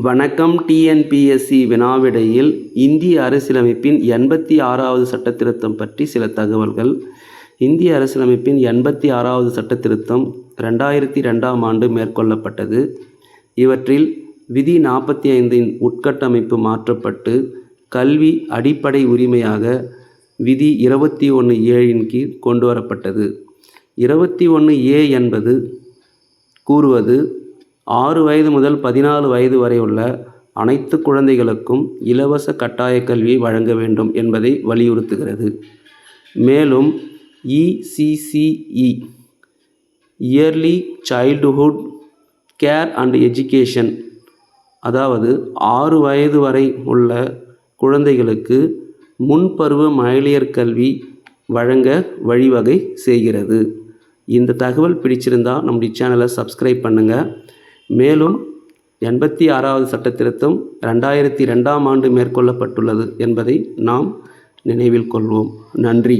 வணக்கம். டிஎன்பிஎஸ்சி வினாவிடையில் இந்திய அரசியலமைப்பின் 86வது சட்டத்திருத்தம் பற்றி சில தகவல்கள். இந்திய அரசியலமைப்பின் 86வது சட்டத்திருத்தம் 2002ஆம் ஆண்டு மேற்கொள்ளப்பட்டது. இவற்றில் விதி 45இன் உட்கட்டமைப்பு மாற்றப்பட்டு கல்வி அடிப்படை உரிமையாக விதி 21(a)ன் கீழ் கொண்டுவரப்பட்டது. 21(a) என்பது கூறுவது 6 வயது முதல் 14 வயது வரை உள்ள அனைத்து குழந்தைகளுக்கும் இலவச கட்டாய கல்வியை வழங்க வேண்டும் என்பதை வலியுறுத்துகிறது. மேலும் ECCE early childhood care and education, அதாவது 6 வயது வரை உள்ள குழந்தைகளுக்கு முன்பருவ மழலையர் கல்வி வழங்க வழிவகை செய்கிறது. இந்த தகவல் பிடிச்சிருந்தால் நம்முடைய சேனலை சப்ஸ்கிரைப் பண்ணுங்கள். மேலும் 86வது சட்டத்திருத்தம் 2002ஆம் ஆண்டு மேற்கொள்ளப்பட்டுள்ளது என்பதை நாம் நினைவில் கொள்வோம். நன்றி.